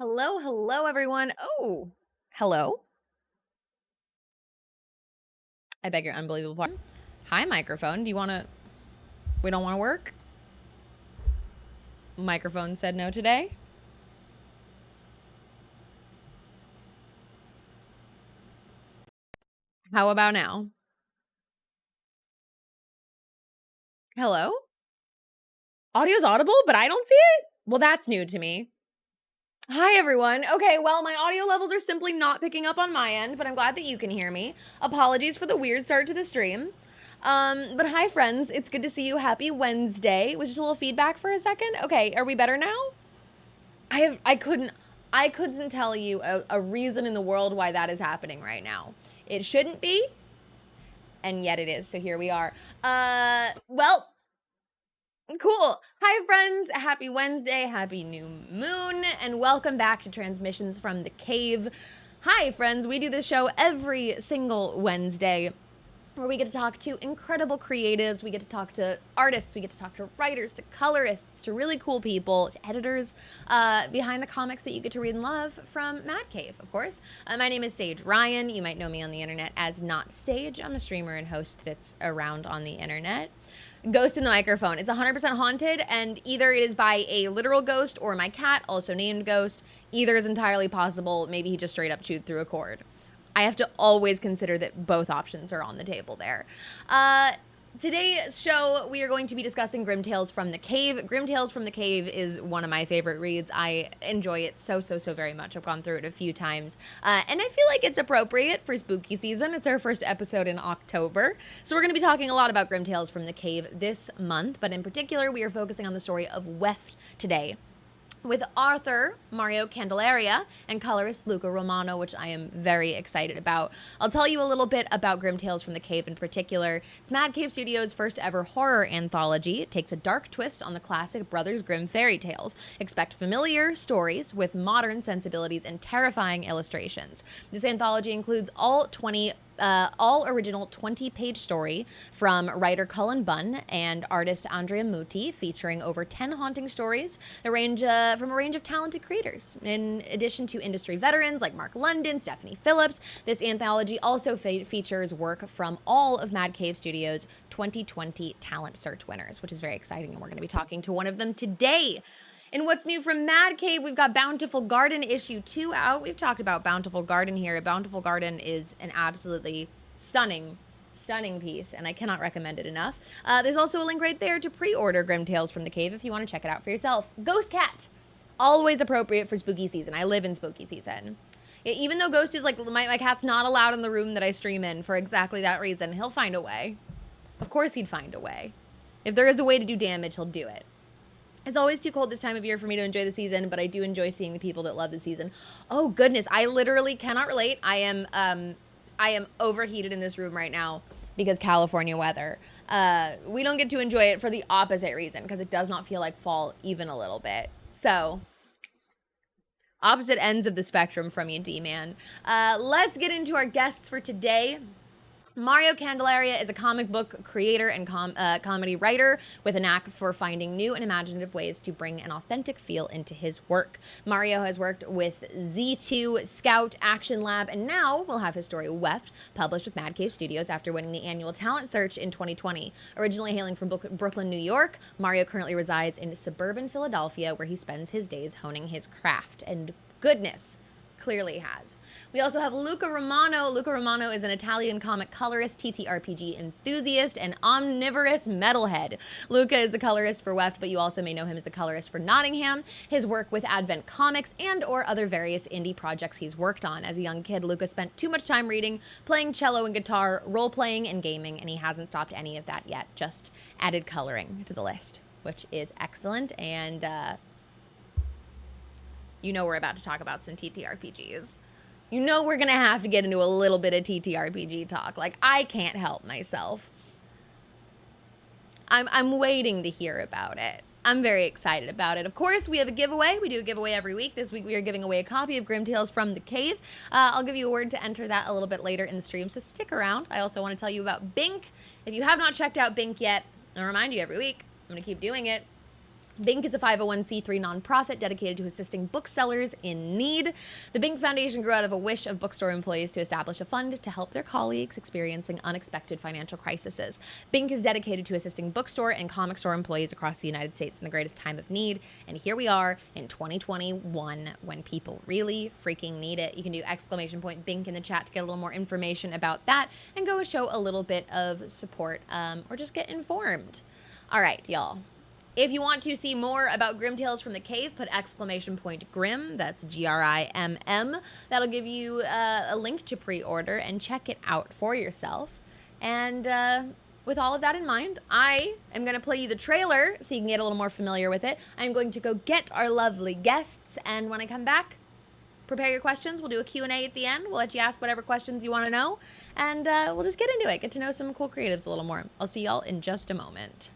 Hello, hello, everyone. Oh, hello. I beg your unbelievable pardon. Hi, microphone. We don't want to work? Microphone said no today. How about now? Hello? Audio's audible, but I don't see it? Well, that's new to me. Hi, everyone. Okay, well, my audio levels are simply not picking up on my end, but I'm glad that you can hear me. Apologies for the weird start to the stream. But hi, friends. It's good to see you. Happy Wednesday. Was just a little feedback for a second. Okay, are we better now? I couldn't tell you a reason in the world why that is happening right now. It shouldn't be, and yet it is. So here we are. Well, cool. Hi, friends. Happy Wednesday. Happy new moon. And welcome back to Transmissions from the Cave. Hi, friends. We do this show every single Wednesday where we get to talk to incredible creatives, we get to talk to artists, we get to talk to writers, to colorists, to really cool people, to editors behind the comics that you get to read and love from Mad Cave, of course. My name is Saige Ryan. You might know me on the internet as Not Sage. I'm a streamer and host that's around on the internet. Ghost in the microphone. It's 100% haunted, and either it is by a literal ghost or my cat, also named Ghost. Either is entirely possible. Maybe he just straight up chewed through a cord. I have to always consider that both options are on the table there. Today's show, we are going to be discussing Grimm Tales from the Cave. Grimm Tales from the Cave is one of my favorite reads. I enjoy it so very much. I've gone through it a few times. And I feel like it's appropriate for spooky season. It's our first episode in October. So we're going to be talking a lot about Grimm Tales from the Cave this month. But in particular, we are focusing on the story of Weft today, with author Mario Candelaria and colorist Luca Romano, which I am very excited about. I'll tell you a little bit about Grimm Tales from the Cave in particular. It's Mad Cave Studios' first ever horror anthology. It takes a dark twist on the classic Brothers Grimm fairy tales. Expect familiar stories with modern sensibilities and terrifying illustrations. This anthology includes all original 20-page story from writer Cullen Bunn and artist Andrea Muti, featuring over 10 haunting stories that range from a range of talented creators. In addition to industry veterans like Mark London, Stephanie Phillips, this anthology also features work from all of Mad Cave Studios' 2020 Talent Search winners, which is very exciting, and we're going to be talking to one of them today. In what's new from Mad Cave, we've got Bountiful Garden issue 2 out. We've talked about Bountiful Garden here. Bountiful Garden is an absolutely stunning piece, and I cannot recommend it enough. There's also a link right there to pre-order Grimm Tales from the Cave if you want to check it out for yourself. Ghost Cat, always appropriate for spooky season. I live in spooky season. Even though Ghost is like, my cat's not allowed in the room that I stream in for exactly that reason, he'll find a way. Of course he'd find a way. If there is a way to do damage, he'll do it. It's always too cold this time of year for me to enjoy the season, but I do enjoy seeing the people that love the season. Oh goodness, I literally cannot relate. I am overheated in this room right now because California weather. We don't get to enjoy it for the opposite reason, because it does not feel like fall even a little bit. So, opposite ends of the spectrum from you, D-Man. Let's get into our guests for today. Mario Candelaria is a comic book creator and comedy writer with a knack for finding new and imaginative ways to bring an authentic feel into his work. Mario has worked with Z2, Scout, Action Lab, and now will have his story Weft published with Mad Cave Studios after winning the annual Talent Search in 2020. Originally hailing from Brooklyn, New York, Mario currently resides in suburban Philadelphia, where he spends his days honing his craft. And goodness, clearly has. We also have Luca Romano. Luca Romano is an Italian comic colorist, TTRPG enthusiast, and omnivorous metalhead. Luca is the colorist for Weft, but you also may know him as the colorist for Nottingham, his work with Advent Comics, and or other various indie projects he's worked on. As a young kid, Luca spent too much time reading, playing cello and guitar, role-playing, and gaming, and he hasn't stopped any of that yet, just added coloring to the list, which is excellent. And you know we're about to talk about some TTRPGs. You know we're going to have to get into a little bit of TTRPG talk. Like, I can't help myself. I'm waiting to hear about it. I'm very excited about it. Of course, we have a giveaway. We do a giveaway every week. This week we are giving away a copy of Grimm Tales from the Cave. I'll give you a word to enter that a little bit later in the stream, so stick around. I also want to tell you about Bink. If you have not checked out Bink yet, I'll remind you every week, I'm going to keep doing it. Bink is a 501c3 nonprofit dedicated to assisting booksellers in need. The Bink Foundation grew out of a wish of bookstore employees to establish a fund to help their colleagues experiencing unexpected financial crises. Bink is dedicated to assisting bookstore and comic store employees across the United States in the greatest time of need. And here we are in 2021 when people really freaking need it. You can do !Bink in the chat to get a little more information about that and go show a little bit of support or just get informed. All right, y'all. If you want to see more about Grimm Tales from the Cave, put !Grimm, that's Grimm. That'll give you a link to pre-order and check it out for yourself. And with all of that in mind, I am going to play you the trailer so you can get a little more familiar with it. I'm going to go get our lovely guests, and when I come back, prepare your questions. We'll do a Q&A at the end. We'll let you ask whatever questions you want to know, and we'll just get into it, get to know some cool creatives a little more. I'll see y'all in just a moment.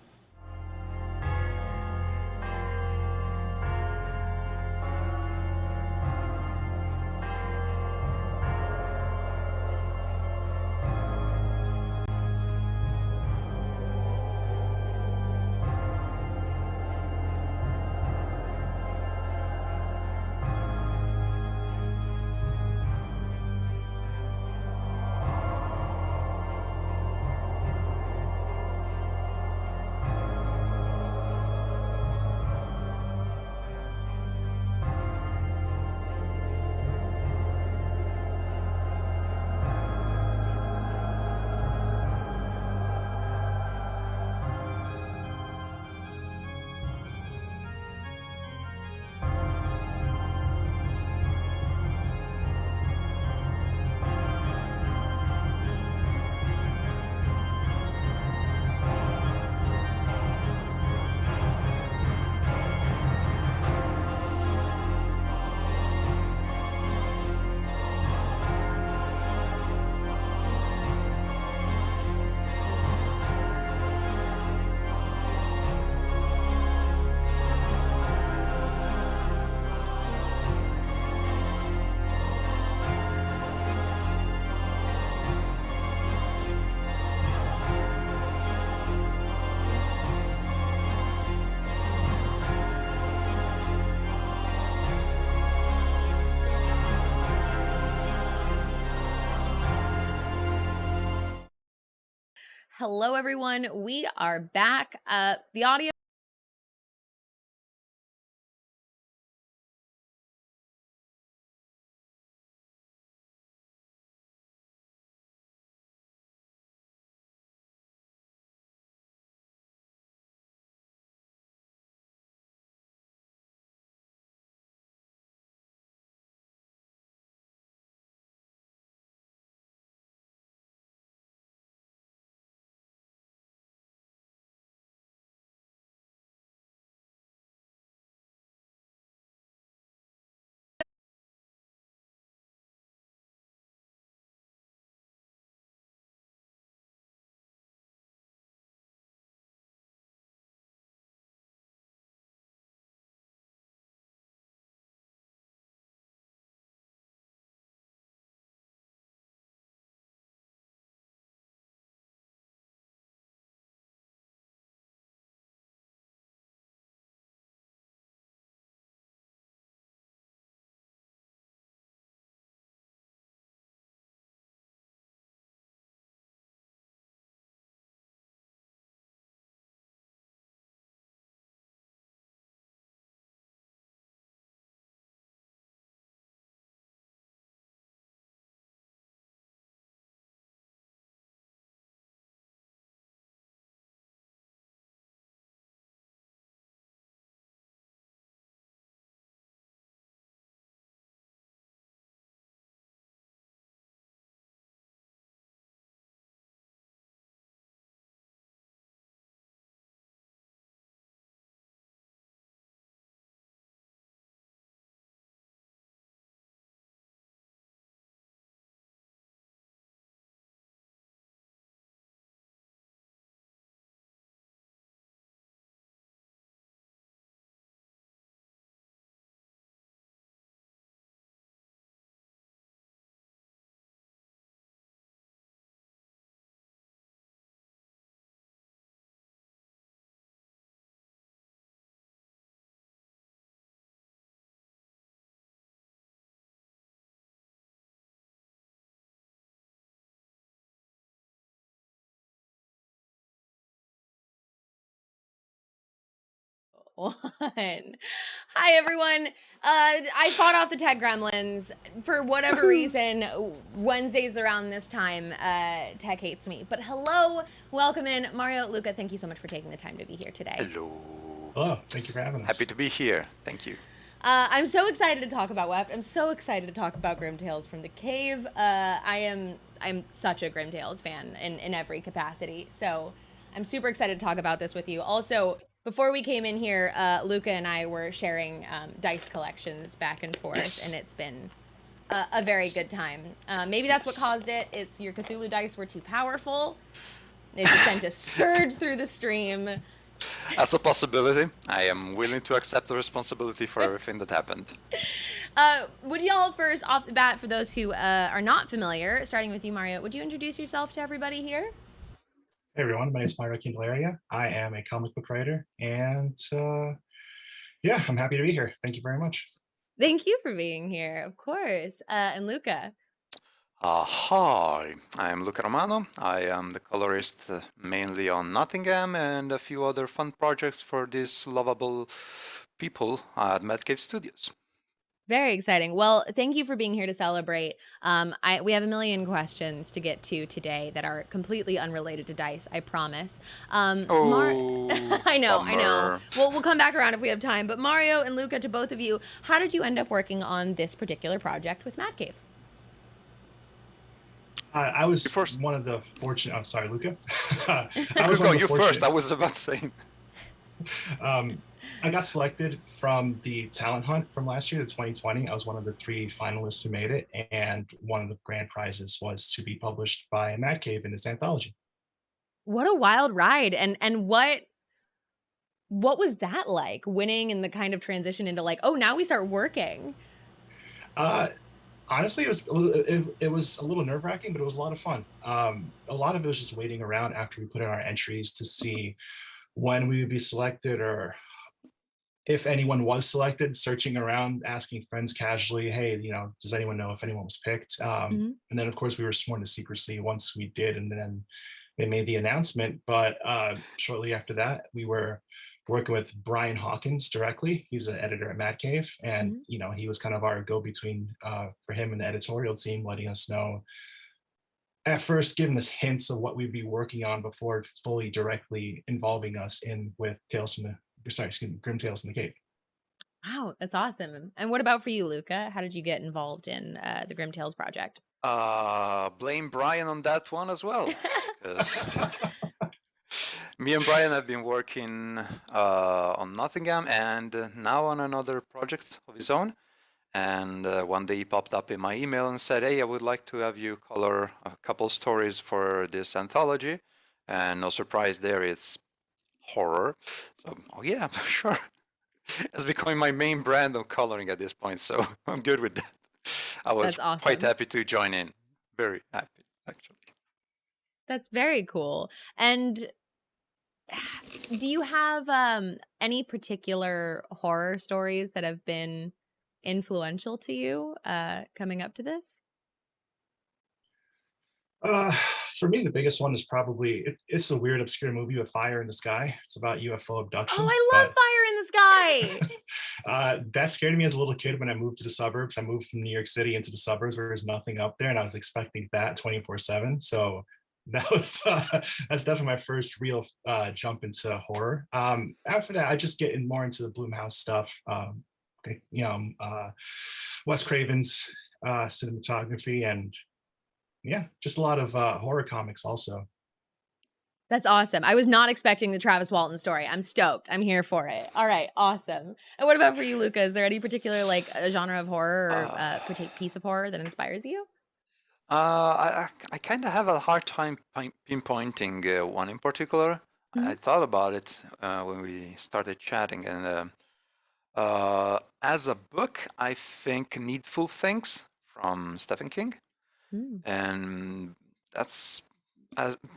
Hello, everyone. We are back. The audio One. Hi, everyone. I fought off the tech gremlins. For whatever reason, Wednesdays around this time, tech hates me. But hello, welcome in. Mario, Luca, thank you so much for taking the time to be here today. Hello. Hello, thank you for having us. Happy to be here. Thank you. I'm so excited to talk about Weft. I'm so excited to talk about Grimm Tales from the Cave. I'm such a Grimm Tales fan in every capacity. So I'm super excited to talk about this with you. Also, before we came in here, Luca and I were sharing dice collections back and forth, Yes. and it's been a very good time. Maybe that's what caused it. It's your Cthulhu dice were too powerful. They just sent a surge through the stream. That's a possibility. I am willing to accept the responsibility for everything that happened. Would y'all first, off the bat, for those who are not familiar, starting with you, Mario, would you introduce yourself to everybody here? Hey everyone, my name is Mario Candelaria. I am a comic book writer, and yeah, I'm happy to be here. Thank you very much. Thank you for being here, of course. And Luca. Hi, I'm Luca Romano. I am the colorist mainly on Nottingham and a few other fun projects for these lovable people at Mad Cave Studios. Very exciting. Well, thank you for being here to celebrate. We have a million questions to get to today that are completely unrelated to dice, I promise. I know. We'll come back around if we have time. But Mario and Luca, to both of you, how did you end up working on this particular project with Mad Cave? I was first. one of the fortunate. I'm sorry, Luca. You first. I was about to say. I got selected from the talent hunt from last year, the 2020. I was one of the 3 finalists who made it, and one of the grand prizes was to be published by Mad Cave in this anthology. What a wild ride! And what was that like, winning and the kind of transition into like, oh, now we start working? Honestly, it was a little nerve-wracking, but it was a lot of fun. A lot of it was just waiting around after we put in our entries to see when we would be selected, or if anyone was selected, searching around, asking friends casually, hey, does anyone know if anyone was picked? And then, of course, we were sworn to secrecy once we did, and then they made the announcement. But shortly after that, we were working with Brian Hawkins directly. He's an editor at Mad Cave, and he was kind of our go-between for him and the editorial team, letting us know, at first giving us hints of what we'd be working on before fully directly involving us in with Grimm Tales in the Cave. Wow, that's awesome. And what about for you, Luca? How did you get involved in the Grimm Tales project? Blame Brian on that one as well. Because me and Brian have been working on Nottingham and now on another project of his own. And one day he popped up in my email and said, hey, I would like to have you color a couple stories for this anthology. And no surprise there, it's horror. So, oh yeah, sure. It's becoming my main brand of coloring at this point, so I'm good with that. I was quite happy to join in. Very happy, actually. That's very cool. And do you have any particular horror stories that have been influential to you coming up to this? For me, the biggest one is probably it's a weird, obscure movie with Fire in the Sky. It's about UFO abduction. Oh, I love Fire in the Sky. That scared me as a little kid when I moved to the suburbs. I moved from New York City into the suburbs where there's nothing up there, and I was expecting that 24/7. So that was that's definitely my first real jump into horror. After that, I just get more into the Blumhouse stuff. Wes Craven's cinematography, and yeah, just a lot of horror comics also. That's awesome. I was not expecting the Travis Walton story. I'm stoked. I'm here for it. All right, awesome. And what about for you, Luca? Is there any particular like a genre of horror or piece of horror that inspires you? I kind of have a hard time pinpointing one in particular. I thought about it when we started chatting, and as a book, I think Needful Things from Stephen King. And that's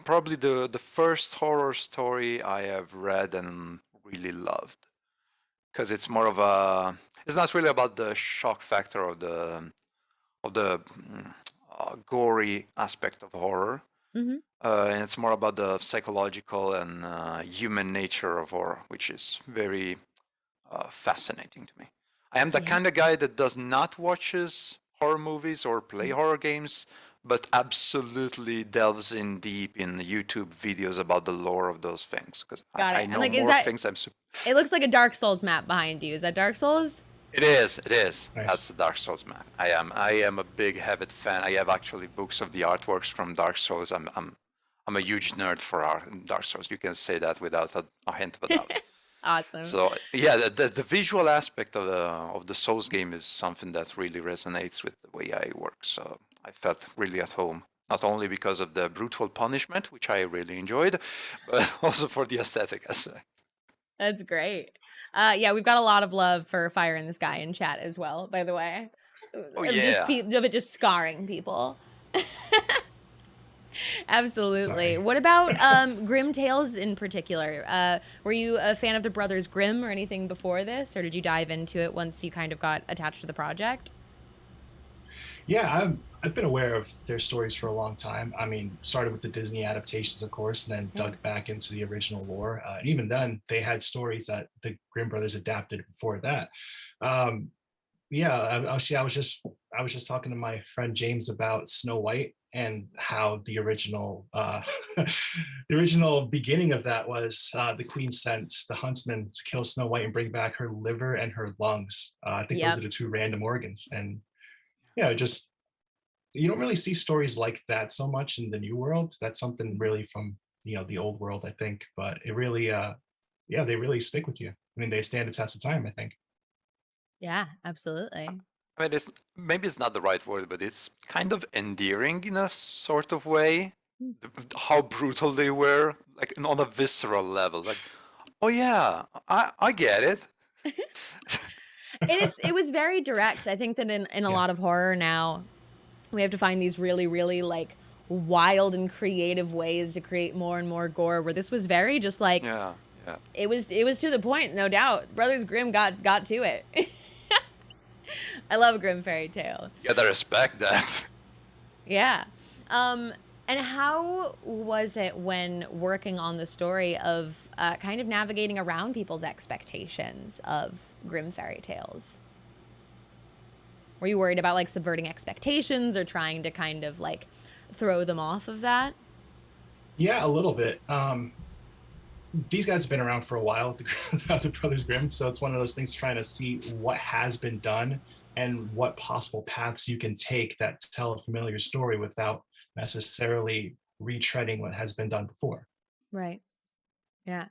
probably the first horror story I have read and really loved, because it's more of it's not really about the shock factor of the gory aspect of horror, and it's more about the psychological and human nature of horror, which is very fascinating to me. I am the Yeah. kind of guy that does not watches horror movies or play horror games, but absolutely delves in deep in YouTube videos about the lore of those things because Got I it. And know like, is more that? things. It looks like a Dark Souls map behind you. Is that Dark Souls? It is. It is. That's Nice. the Dark Souls map. I am a big Heavy fan. I have actually books of the artworks from Dark Souls. I'm a huge nerd for Dark Souls. You can say that without a hint of a doubt. Awesome. So yeah, the visual aspect of the Souls game is something that really resonates with the way I work. So I felt really at home, not only because of the brutal punishment, which I really enjoyed, but also for the aesthetic aspect. That's great. Yeah, we've got a lot of love for Fire in the Sky in chat as well, by the way. Oh Of just yeah. of it just scarring people. Absolutely. Sorry. What about Grimm Tales in particular? Were you a fan of the Brothers Grimm or anything before this, or did you dive into it once you kind of got attached to the project? Yeah, I've been aware of their stories for a long time. I mean, started with the Disney adaptations, of course, and then Yeah. dug back into the original lore. And even then, they had stories that the Grimm brothers adapted before that. Um, yeah, I was just talking to my friend James about Snow White and how the original the original beginning of that was the queen sent the huntsman to kill Snow White and bring back her liver and her lungs. I think those are Yep. the two random organs, and yeah, just you don't really see stories like that so much in the new world. That's something really from the old world, I think. But it really, yeah, they really stick with you. I mean, they stand the test of time, I think. Yeah, absolutely. I mean, it's maybe it's not the right word, but it's kind of endearing in a sort of way. Hmm. How brutal they were, like on a visceral level. Like, oh yeah, I get it. It was very direct. I think that in a Yeah. lot of horror now, we have to find these really, really like wild and creative ways to create more and more gore. Where this was very just like Yeah, yeah. it was to the point, no doubt. Brothers Grimm got to it. I love a Grimm fairy tale. You gotta respect that. Yeah. And how was it when working on the story of kind of navigating around people's expectations of Grimm fairy tales? Were you worried about like subverting expectations or trying to kind of like throw them off of that? Yeah, a little bit. These guys have been around for a while, the Brothers Grimm. So it's one of those things trying to see what has been done and what possible paths you can take that tell a familiar story without necessarily retreading what has been done before. Right. Yeah.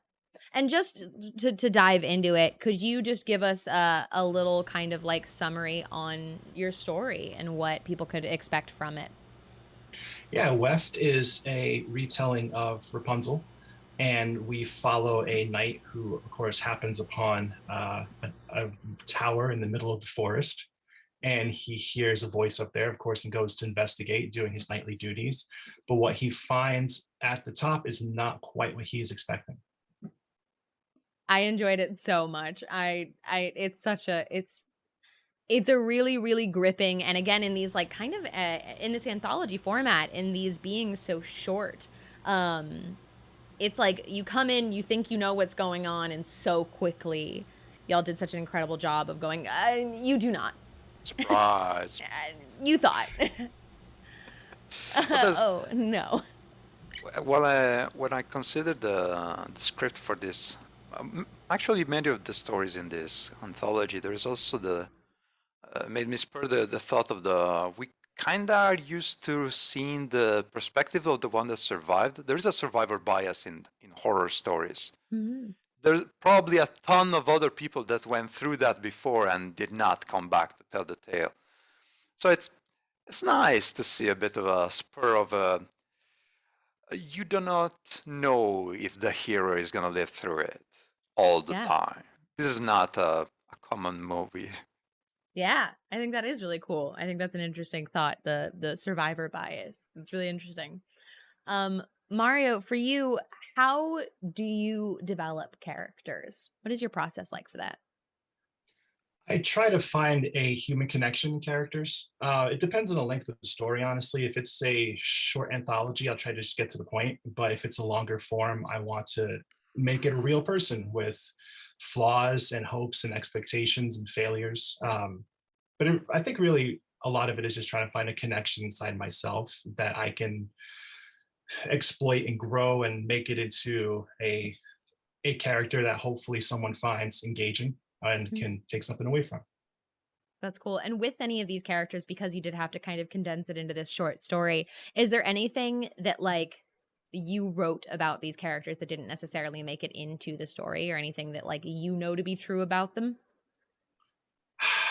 And just to dive into it, could you just give us a little kind of like summary on your story and what people could expect from it? Yeah, Weft is a retelling of Rapunzel, and we follow a knight who, of course, happens upon a tower in the middle of the forest. And he hears a voice up there, of course, and goes to investigate, doing his nightly duties. But what he finds at the top is not quite what he is expecting. I enjoyed it so much. It's such a, it's a really, really gripping, and again, in these like kind of in this anthology format, in these being so short, it's like you come in, you think you know what's going on, and so quickly, y'all did such an incredible job of going, you do not. Surprise. You thought. Well, Oh, no. well, when I considered the script for this, actually many of the stories in this anthology, there is also made me spur the thought of we kind of are used to seeing the perspective of the one that survived. There is a survivor bias in horror stories. Mhm. There's probably a ton of other people that went through that before and did not come back to tell the tale. So it's nice to see a bit of a spur of you do not know if the hero is gonna live through it all the Yeah. time. This is not a common movie. Yeah, I think that is really cool. I think that's an interesting thought, the survivor bias. It's really interesting. Mario, for you, how do you develop characters? What is your process like for that? I try to find a human connection in characters. It depends on the length of the story, honestly. If it's a short anthology, I'll try to just get to the point. But if it's a longer form, I want to make it a real person with flaws and hopes and expectations and failures. But I think really a lot of it is just trying to find a connection inside myself that I can exploit and grow and make it into a character that hopefully someone finds engaging and can take something away from. That's cool. And with any of these characters, because you did have to kind of condense it into this short story, is there anything that like you wrote about these characters that didn't necessarily make it into the story, or anything that like you know to be true about them?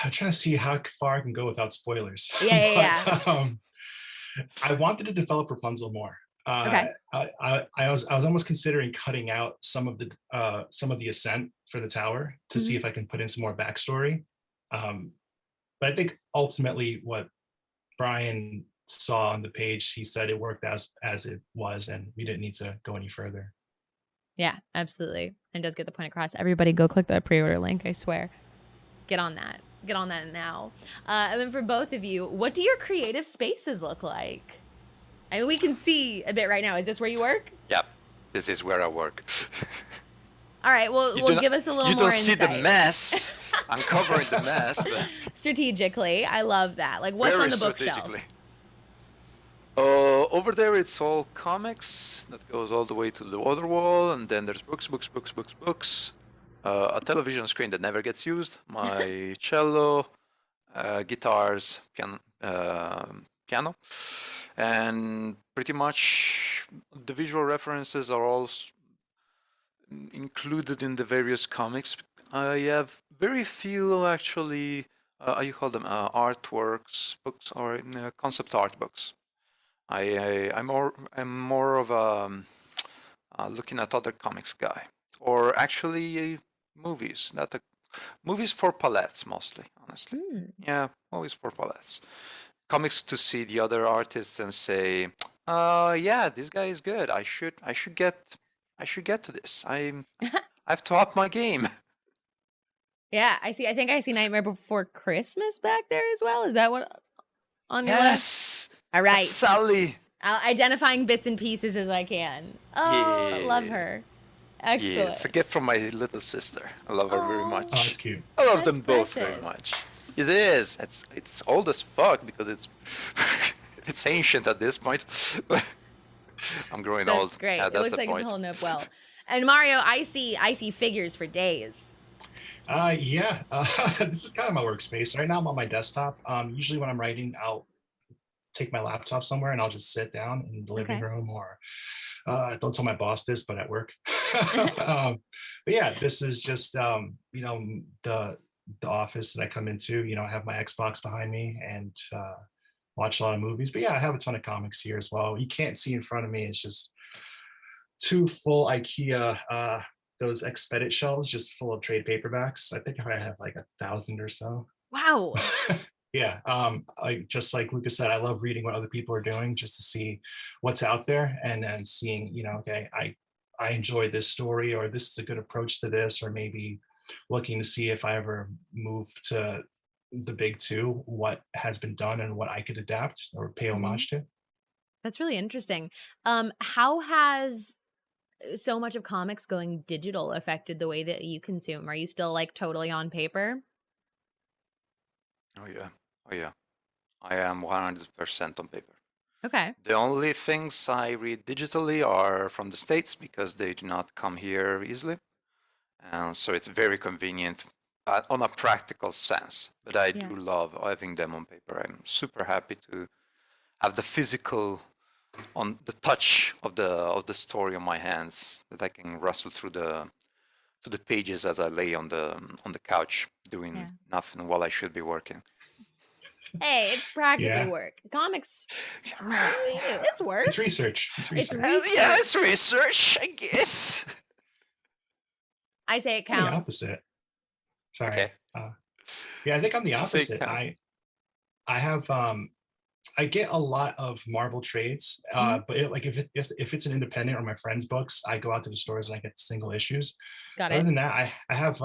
I'm trying to see how far I can go without spoilers. Yeah. But I wanted to develop Rapunzel more. Okay. I was almost considering cutting out some of the ascent for the tower to see if I can put in some more backstory. But I think ultimately what Brian saw on the page, he said it worked as it was, and we didn't need to go any further. Yeah, absolutely. And does get the point across. Everybody go click that pre-order link, I swear. Get on that. Get on that now. And then for both of you, what do your creative spaces look like? I mean, we can see a bit right now. Is this where you work? Yep, this is where I work. All right, well, give us a little more You don't see insight. the mess. I'm covering the mess, but strategically, I love that. Like, what's very on the bookshelf? strategically. Over there, it's all comics that goes all the way to the other wall, and then there's books. A television screen that never gets used. My cello, guitars, piano, and pretty much the visual references are all included in the various comics. I have very few actually. You call them artworks books or concept art books. I'm more of a looking at other comics guy, or actually movies. Movies for palettes mostly, honestly. Yeah, movies for palettes. Comics to see the other artists and say, yeah, this guy is good. I should get to this. I have to up my game. Yeah, I see. I think I see Nightmare Before Christmas back there as well. Is that what on your list? Yes. All right. That's Sally. Identifying bits and pieces as I can. Oh, yeah. Love her. Excellent. Yeah, it's a gift from my little sister. I love her very much. Oh, that's cute. I love them both very much. It is. It's old as fuck because it's it's ancient at this point. I'm growing old. That's great. Yeah, it looks like it's holding up well. And Mario, I see figures for days. Yeah. This is kind of my workspace. Right now I'm on my desktop. Usually when I'm writing, I'll take my laptop somewhere and I'll just sit down in the living room, or don't tell my boss this, but at work. But yeah, this is just the office that I come into. I have my Xbox behind me and watch a lot of movies. But yeah, I have a ton of comics here as well. You can't see in front of me. It's just two full IKEA those Expedit shelves just full of trade paperbacks. I think I have like 1,000 or so. Wow. Yeah, just like Luca said, I love reading what other people are doing just to see what's out there, and then seeing, okay, I enjoy this story, or this is a good approach to this, or maybe looking to see if I ever move to the big two, what has been done and what I could adapt or pay homage to. That's really interesting. How has so much of comics going digital affected the way that you consume? Are you still like totally on paper? Oh yeah. I am 100% on paper. Okay. The only things I read digitally are from the States because they do not come here easily. And so it's very convenient on a practical sense. But I do love having them on paper. I'm super happy to have the physical, on the touch of the story on my hands, that I can rustle through the pages as I lay on the couch doing nothing while I should be working. Hey, it's practically work. Comics, it's work. It's research. Yeah, it's research, I guess. I say it counts. I'm the opposite. Sorry. Okay. Yeah, I think I'm the opposite. I have I get a lot of Marvel trades, but if it's an independent or my friend's books, I go out to the stores and I get single issues. Got it. Other than that, I have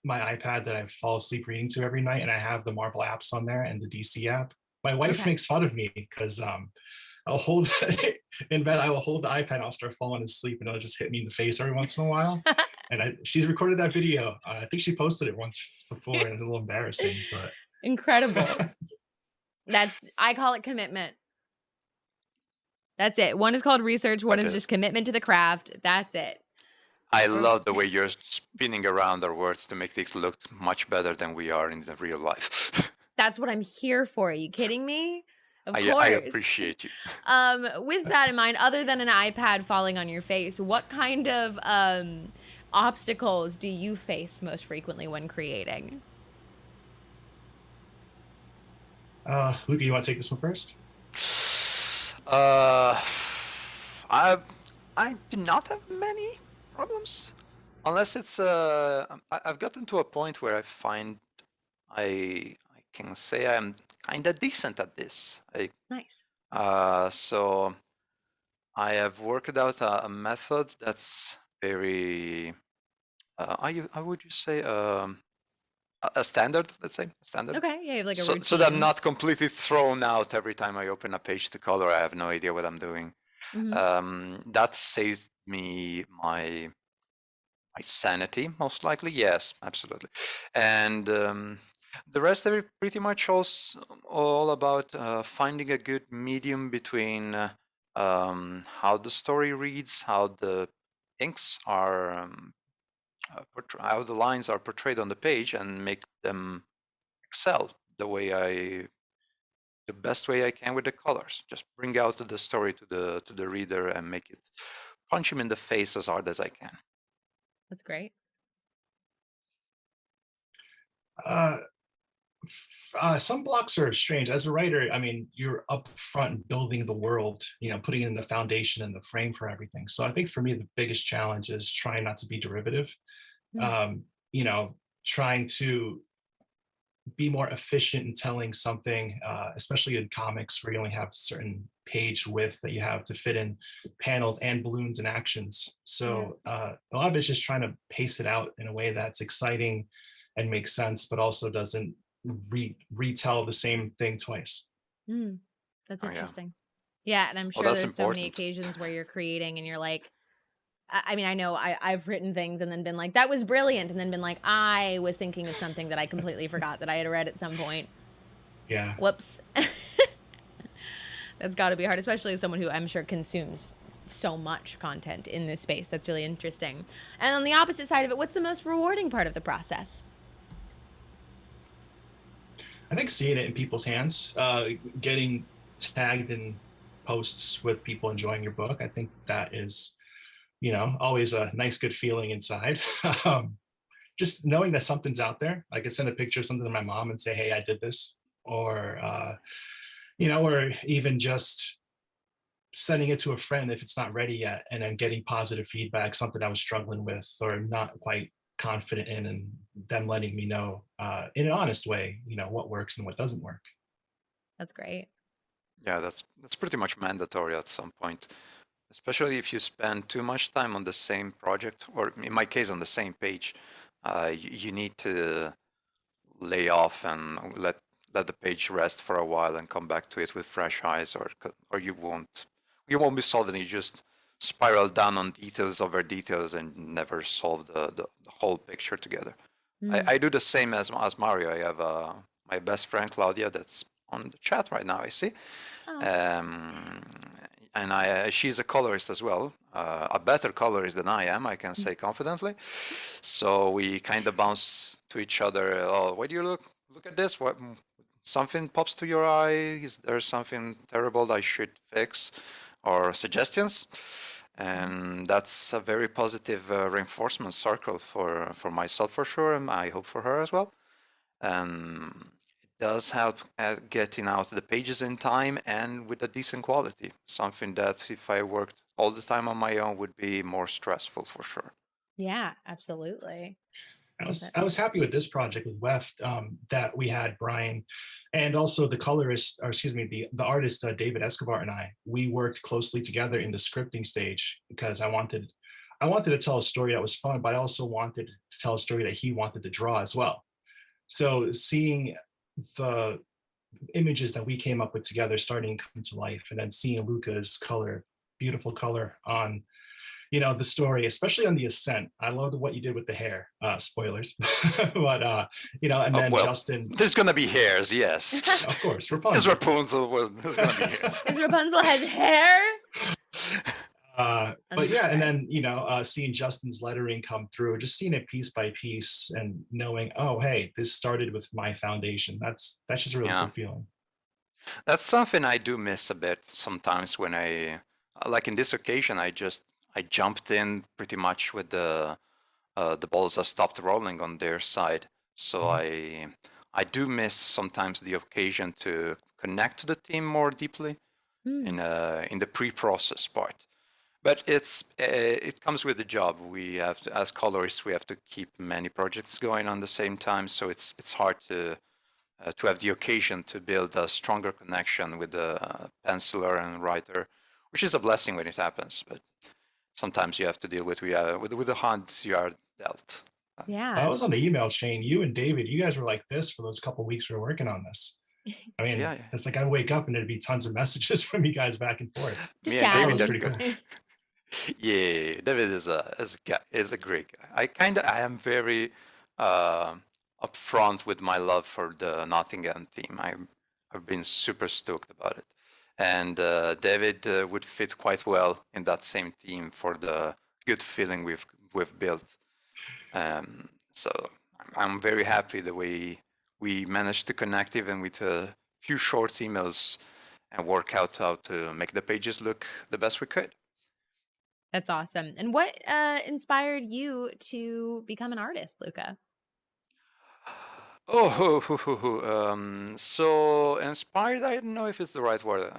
my iPad that I fall asleep reading to every night, and I have the Marvel apps on there and the DC app. My wife makes fun of me because I'll hold in bed. I will hold the iPad. And I'll start falling asleep, and it'll just hit me in the face every once in a while. And she's recorded that video. I think she posted it once before, and it's a little embarrassing, but Incredible. I call it commitment. That's it. One is called research, one is just commitment to the craft. That's it. I love the way you're spinning around our words to make things look much better than we are in the real life. That's what I'm here for. Are you kidding me? Of course. I appreciate you. With that in mind, other than an iPad falling on your face, what kind of obstacles do you face most frequently when creating? Luca, you want to take this one first? I do not have many problems, unless it's I've gotten to a point where I find I can say I'm kind of decent at this. Nice. So I have worked out a method that's very how would you say a standard, let's say a standard. Okay, yeah, you have like a routine. So that I'm not completely thrown out every time I open a page to color. I have no idea what I'm doing. That saves me my sanity, most likely. Yes, absolutely. And the rest of it pretty much all about finding a good medium between how the story reads, how the inks are, how the lines are portrayed on the page, and make them excel the best way I can with the colors. Just bring out the story to the reader and make it punch him in the face as hard as I can. That's great. Some blocks are strange. As a writer, I mean, you're up front building the world, putting in the foundation and the frame for everything. So I think for me, the biggest challenge is trying not to be derivative. Trying to be more efficient in telling something, especially in comics where you only have certain page width that you have to fit in panels and balloons and actions. So a lot of it's just trying to pace it out in a way that's exciting and makes sense, but also doesn't retell the same thing twice. That's interesting. Yeah, and I'm sure there's so many occasions where you're creating and you're like, I mean, I know I've written things and then been like, that was brilliant, and then been like, I was thinking of something that I completely forgot that I had read at some point. Yeah. Whoops. That's got to be hard, especially as someone who I'm sure consumes so much content in this space. That's really interesting. And on the opposite side of it, what's the most rewarding part of the process? I think seeing it in people's hands, getting tagged in posts with people enjoying your book. I think that is, always a nice, good feeling inside. Just knowing that something's out there. I could send a picture of something to my mom and say, hey, I did this. Or, or even just sending it to a friend if it's not ready yet, and then getting positive feedback, something I was struggling with or not quite confident in, and them letting me know in an honest way, what works and what doesn't work. That's great. Yeah, that's pretty much mandatory at some point, especially if you spend too much time on the same project, or in my case on the same page. You need to lay off and let the page rest for a while and come back to it with fresh eyes, or you won't be solving. You just spiral down on details over details and never solve the whole picture together. I do the same as Mario. I have my best friend Claudia that's on the chat right now, I see. And she's a colorist as well, a better colorist than I am, I can say confidently. So we kind of bounce to each other. Oh, why do you look at this? What, something pops to your eye? Is there something terrible I should fix, or suggestions? And that's a very positive reinforcement circle for myself for sure, and I hope for her as well. And it does help at getting out the pages in time and with a decent quality. Something that if I worked all the time on my own would be more stressful for sure. Yeah, absolutely. I was happy with this project with Weft, that we had Brian and also the colorist, or excuse me, the artist, David Escobar, and we worked closely together in the scripting stage, because I wanted to tell a story that was fun, but I also wanted to tell a story that he wanted to draw as well. So seeing the images that we came up with together starting to come to life, and then seeing Luca's color, beautiful color on the story, especially on the ascent. I loved what you did with the hair. Spoilers, but and then Well, Justin. there's gonna be hairs, yes. Of course, There's Rapunzel. Rapunzel. Well, there's gonna be hairs. Because Rapunzel has hair. But yeah, and then seeing Justin's lettering come through, just seeing it piece by piece, and knowing, oh, hey, this started with my foundation. That's just a really cool feeling. That's something I do miss a bit sometimes when like in this occasion, I jumped in pretty much with the balls that stopped rolling on their side. So I do miss sometimes the occasion to connect to the team more deeply in the pre-process part. But it comes with the job. We have to, as colorists, we have to keep many projects going on the same time. So it's hard to have the occasion to build a stronger connection with the penciler and writer, which is a blessing when it happens. But sometimes you have to deal with the hands you are dealt. Yeah. I was on the email chain. You and David, you guys were like this for those couple of weeks we were working on this. I mean, it's like I wake up and there'd be tons of messages from you guys back and forth. Just chatting. That was pretty cool. Yeah, David is a great guy. I am very upfront with my love for the Nottingham team. I've been super stoked about it, and David would fit quite well in that same team for the good feeling we've built. So I'm very happy the way we managed to connect, even with a few short emails, and work out how to make the pages look the best we could. That's awesome. And what inspired you to become an artist, Luca? So inspired, I don't know if it's the right word.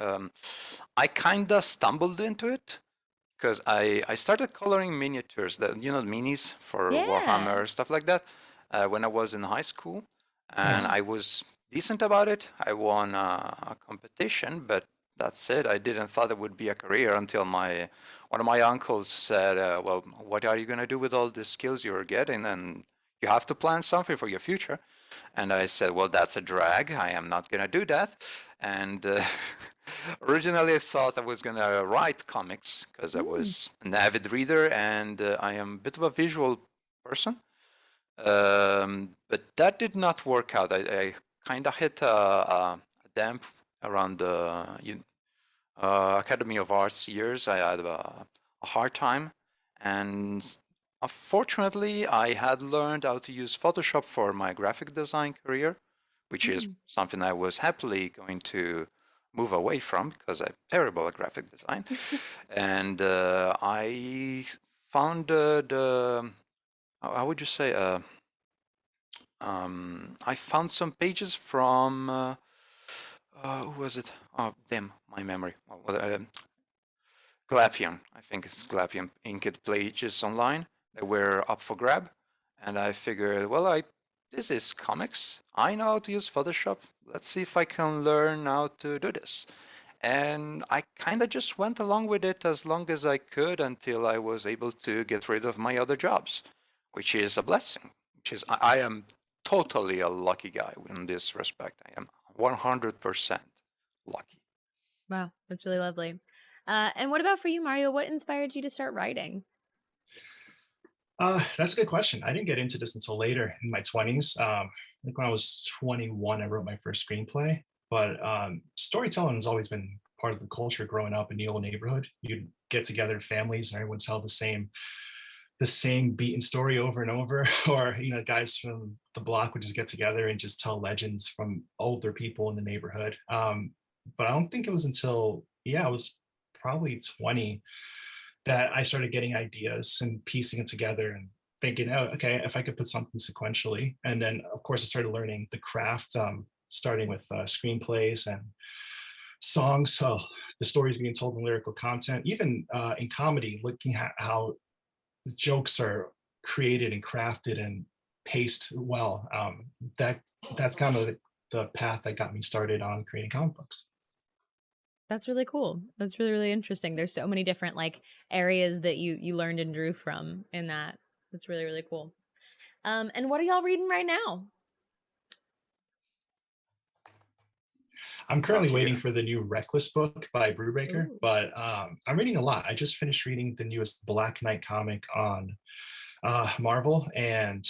I kind of stumbled into it because I started coloring miniatures, minis for Warhammer, stuff like that, when I was in high school. And I was decent about it. I won a competition, but that's it. I didn't thought it would be a career until one of my uncles said, well, what are you going to do with all the skills you're getting? And you have to plan something for your future. And I said, well, that's a drag. I am not going to do that. And originally I thought I was going to write comics because I was an avid reader and I am a bit of a visual person. But that did not work out. I kind of hit a damp around the Academy of Arts years. I had a hard time, and unfortunately, I had learned how to use Photoshop for my graphic design career, which is something I was happily going to move away from because I'm terrible at graphic design. And I found how would you say? I found some pages from who was it? Oh, damn, my memory. Glapion, I think it's Glapion inked pages online that were up for grab, and I figured, well, this is comics. I know how to use Photoshop. Let's see if I can learn how to do this. And I kind of just went along with it as long as I could until I was able to get rid of my other jobs, which is a blessing. I am totally a lucky guy in this respect. I am 100% lucky. Wow, that's really lovely. And what about for you, Mario? What inspired you to start writing? That's a good question. I didn't get into this until later in my 20s. I think when I was 21, I wrote my first screenplay. But storytelling has always been part of the culture growing up in the old neighborhood. You'd get together families and everyone tell the same beaten story over and over. Or guys from the block would just get together and just tell legends from older people in the neighborhood. But I don't think it was until I was probably 20 that I started getting ideas and piecing it together and thinking, oh, okay, if I could put something sequentially. And then, of course, I started learning the craft, starting with screenplays and songs. So the stories being told in lyrical content, even in comedy, looking at how the jokes are created and crafted and paced well. That's kind of the path that got me started on creating comic books. That's really cool. That's really, really interesting. There's so many different areas that you learned and drew from in that. That's really, really cool. And what are y'all reading right now? I'm currently Sounds waiting here. for the new Reckless book by Brubaker, Ooh. but I'm reading a lot. I just finished reading the newest Black Knight comic on Marvel and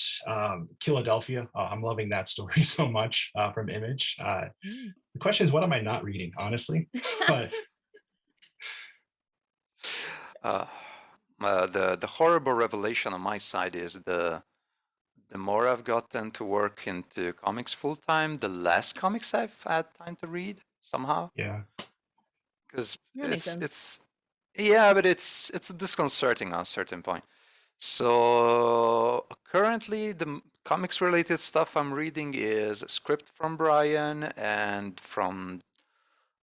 Philadelphia. I'm loving that story so much from Image. Mm. The question is, what am I not reading, honestly? But The horrible revelation on my side is the more I've gotten to work into comics full time, the less comics I've had time to read somehow. yeah, Because That makes sense. it's yeah, but it's disconcerting on a certain point. So currently, the comics related stuff I'm reading is a script from Brian and from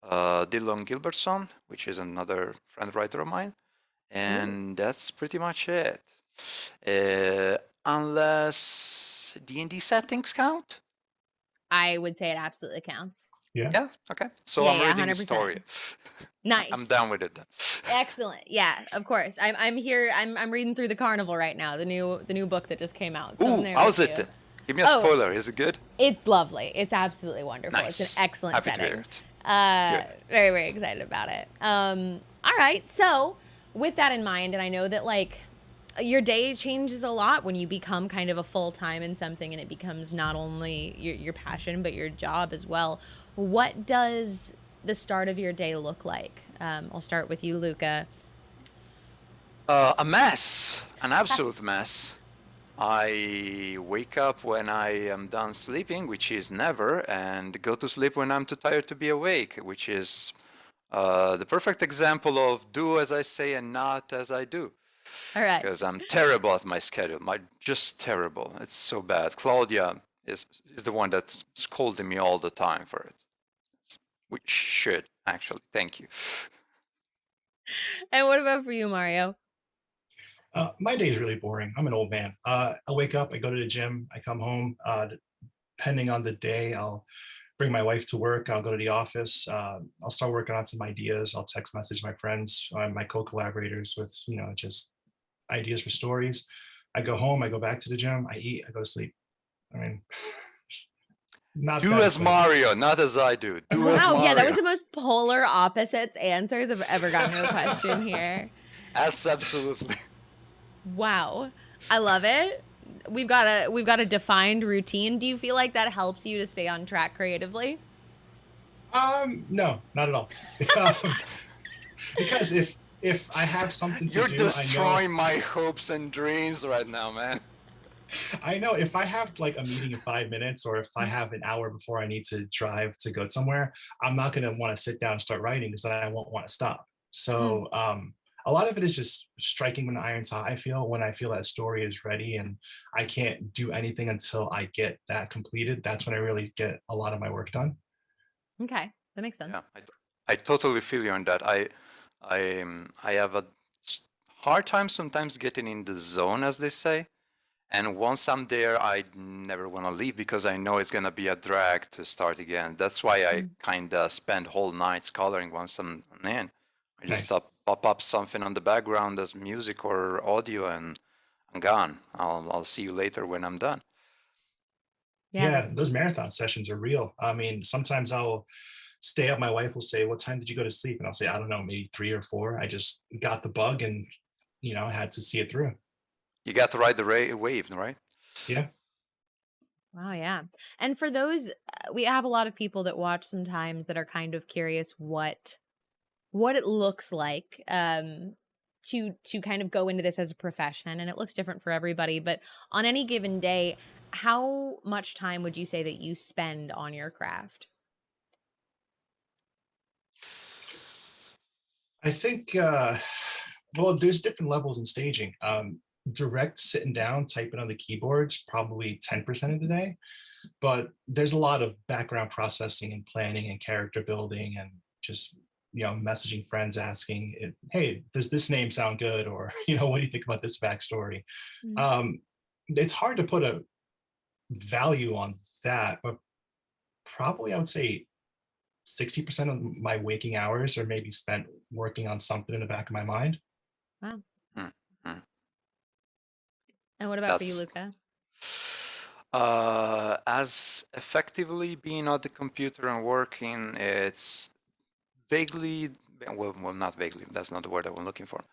Dylan Gilbertson, which is another friend writer of mine, and that's pretty much it. Unless D&D settings count. I would say it absolutely counts. yeah. Yeah. Okay. So Yeah, I'm yeah, reading 100%. Historia. Nice. I'm done with it then. Excellent. Yeah, of course. I'm here. I'm reading through the Carnival right now. The new book that just came out. So I'm Ooh, there how's with it? you. Give me a Oh. spoiler. Is it good? It's lovely. It's absolutely wonderful. It's Nice. an excellent Happy to setting. hear it. Very, very excited about it. All right. So with that in mind, and I know that like your day changes a lot when you become kind of a full time in something, and it becomes not only your passion but your job as well. What does the start of your day look like? I'll start with you, Luca. A mess. An absolute mess. I wake up when I am done sleeping, which is never, and go to sleep when I'm too tired to be awake, which is the perfect example of do as I say and not as I do. All right. Because I'm terrible at my schedule. Just terrible. It's so bad. Claudia is the one that's scolding me all the time for it. Which should, actually. Thank you. And what about for you, Mario? My day is really boring. I'm an old man. I wake up, I go to the gym, I come home. Depending on the day, I'll bring my wife to work. I'll go to the office. I'll start working on some ideas. I'll text message my friends, my co-collaborators with, just ideas for stories. I go home, I go back to the gym, I eat, I go to sleep. I mean, not Do that as exciting. Mario, not as I do. Do as Wow, Mario. yeah, that was the most polar opposites answers I've ever gotten to a question here. That's absolutely. Wow. I love it. We've got a defined routine. Do you feel like that helps you to stay on track creatively? No, not at all. Because if I have something to You're do, destroying my hopes and dreams right now, man. I know if I have like a meeting in 5 minutes, or if I have an hour before I need to drive to go somewhere, I'm not going to want to sit down and start writing because then I won't want to stop. So a lot of it is just striking when the iron's hot. I feel when I feel that story is ready and I can't do anything until I get that completed. That's when I really get a lot of my work done. Okay, that makes sense. Yeah, I totally feel you on that. I have a hard time sometimes getting in the zone, as they say. And once I'm there, I never want to leave because I know it's gonna be a drag to start again. That's why I kind of spend whole nights coloring once I'm in. I just Nice. pop up something on the background as music or audio, and I'm gone. I'll see you later when I'm done. Yeah, those marathon sessions are real. I mean, sometimes I'll stay up. My wife will say, "What time did you go to sleep?" And I'll say, "I don't know, maybe 3 or 4." I just got the bug, and I had to see it through. You got to ride the wave, right? Yeah. Wow, yeah. And for those, we have a lot of people that watch sometimes that are kind of curious what it looks like to kind of go into this as a profession, and it looks different for everybody. But on any given day, how much time would you say that you spend on your craft? I think, well, there's different levels in staging. Direct sitting down, typing on the keyboards, probably 10% of the day. But there's a lot of background processing and planning and character building and just, messaging friends asking, "Hey, does this name sound good?" Or, "What do you think about this backstory?" Um, it's hard to put a value on that, but probably I would say 60% of my waking hours are maybe spent working on something in the back of my mind. Wow. Mm, mm. And what about for you, Luca? As effectively being on the computer and working, it's vaguely, well, not vaguely, that's not the word I'm looking for.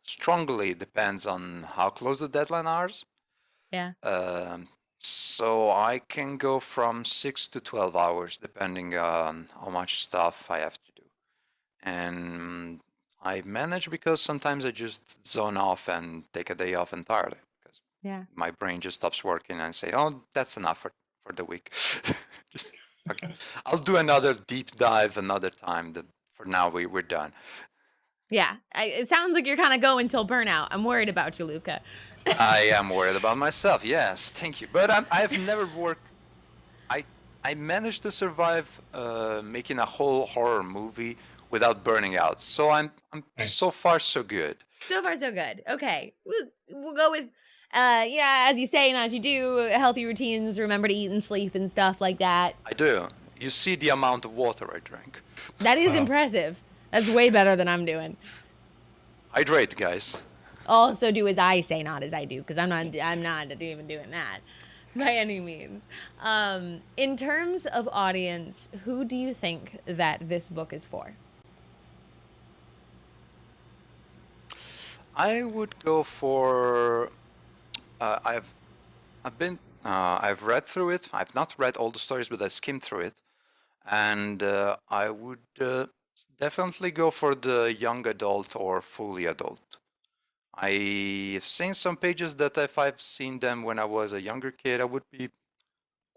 Strongly depends on how close the deadline are. Yeah. So I can go from 6 to 12 hours depending on how much stuff I have to do. And I manage because sometimes I just zone off and take a day off entirely because Yeah. my brain just stops working and say, oh, that's enough for the week. Just okay. I'll do another deep dive another time. For now, we're done. Yeah. It sounds like you're kind of going till burnout. I'm worried about you, Luca. I am worried about myself. Yes, thank you. But I've never worked. I managed to survive making a whole horror movie without burning out. So I'm Nice. so far so good. So far, so good. Okay. We'll go with, yeah, as you say and as you do, healthy routines, remember to eat and sleep and stuff like that. I do. You see the amount of water I drank. That is Wow. impressive. That's way better than I'm doing. Hydrate, guys. Also do as I say, not as I do, because I'm not even doing that by any means. In terms of audience, who do you think that this book is for? I would go for. I've read through it. I've not read all the stories, but I skimmed through it, and I would definitely go for the young adult or fully adult. I've seen some pages that if I've seen them when I was a younger kid, I would be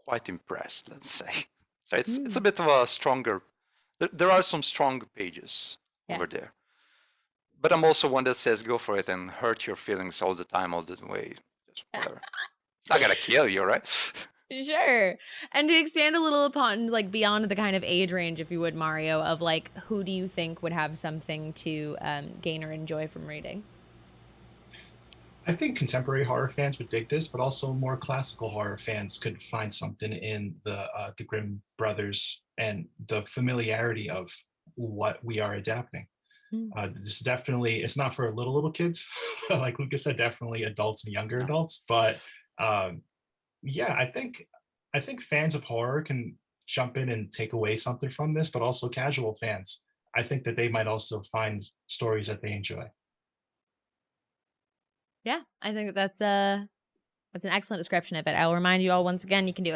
quite impressed, let's say. So it's a bit of a stronger. There are some strong pages over there. But I'm also one that says go for it and hurt your feelings all the time, all the way. Just whatever. It's not gonna kill you, right? Sure. And to expand a little upon, like, beyond the kind of age range, if you would, Mario, of like, who do you think would have something to gain or enjoy from reading? I think contemporary horror fans would dig this, but also more classical horror fans could find something in the Grimm brothers and the familiarity of what we are adapting. This definitely, it's not for little kids, like Lucas said, definitely adults and younger adults. But yeah, I think fans of horror can jump in and take away something from this, but also casual fans. I think that they might also find stories that they enjoy. Yeah, I think that's an excellent description of it. I'll remind you all once again, you can do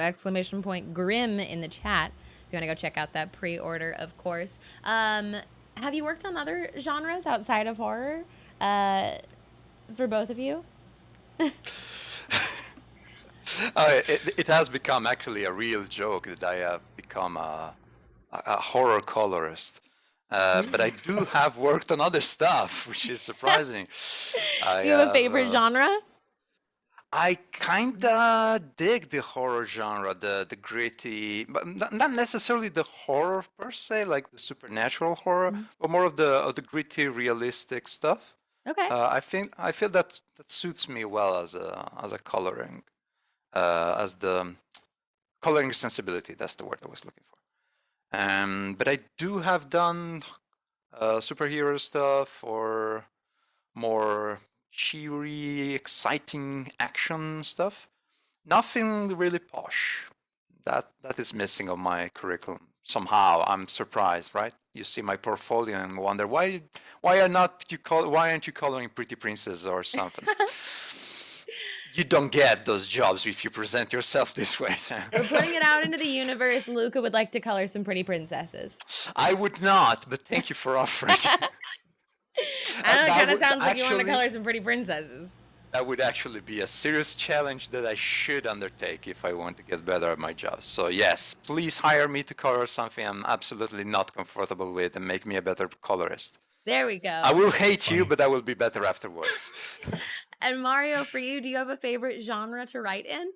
!Grimm in the chat if you want to go check out that pre-order, of course. Have you worked on other genres outside of horror for both of you? It has become actually a real joke that I have become a horror colorist. But I do have worked on other stuff, which is surprising. Do you have a favorite genre? I kinda dig the horror genre, the gritty, but not necessarily the horror per se, like the supernatural horror, but more of the gritty, realistic stuff. Okay. I feel that suits me well as a coloring, as the coloring sensibility. That's the word I was looking for. But I do have done superhero stuff or more cheery, exciting action stuff. Nothing really posh. That is missing on my curriculum. Somehow, I'm surprised, right? You see my portfolio and wonder why aren't you coloring Pretty Princess or something? You don't get those jobs if you present yourself this way. We're putting it out into the universe. Luca would like to color some pretty princesses. I would not, but thank you for offering. I know, it kind of sounds like you want to color some pretty princesses. That would actually be a serious challenge that I should undertake if I want to get better at my job. So yes, please hire me to color something I'm absolutely not comfortable with and make me a better colorist. There we go. I will hate you, but I will be better afterwards. And Mario, for you, do you have a favorite genre to write in?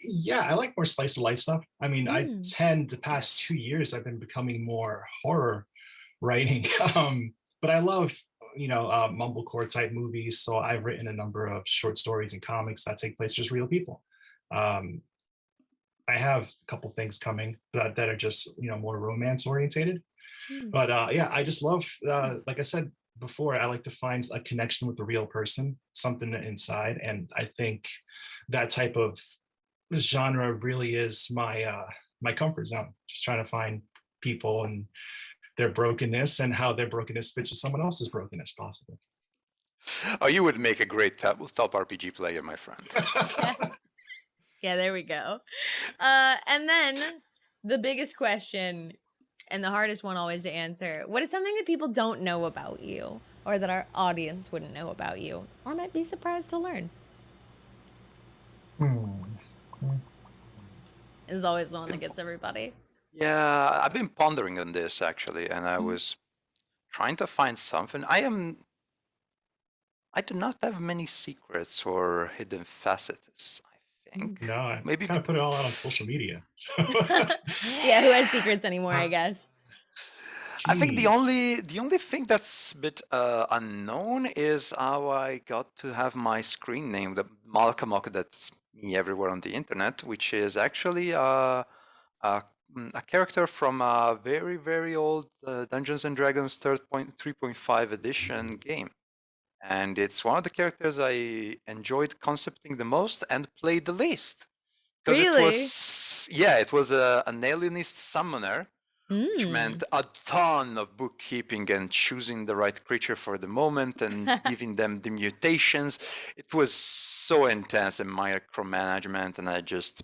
Yeah, I like more slice of life stuff. I mean, the past 2 years I've been becoming more horror writing. But I love, mumblecore type movies. So I've written a number of short stories and comics that take place just real people. I have a couple things coming that are just more romance orientated. But yeah, I just love, like I said, before, I like to find a connection with the real person, something inside. And I think that type of genre really is my comfort zone. Just trying to find people and their brokenness and how their brokenness fits with someone else's brokenness, possibly. Oh, you would make a great top RPG player, my friend. Yeah, there we go. And then the biggest question and the hardest one always to answer, what is something that people don't know about you or that our audience wouldn't know about you or might be surprised to learn? This is always the one that gets everybody. Yeah, I've been pondering on this actually, and I was trying to find something. I do not have many secrets or hidden facets, I think. No, I Maybe kind of put it all out on social media. So. Yeah, who has secrets anymore, I guess. I think the Jeez. only thing that's a bit unknown is how I got to have my screen name, the Malkamok, that's me everywhere on the internet, which is actually a character from a very, very old Dungeons and Dragons 3.5 edition game. And it's one of the characters I enjoyed concepting the most and played the least. Because Really? it was an alienist summoner, which meant a ton of bookkeeping and choosing the right creature for the moment and giving them the mutations. It was so intense in micromanagement, and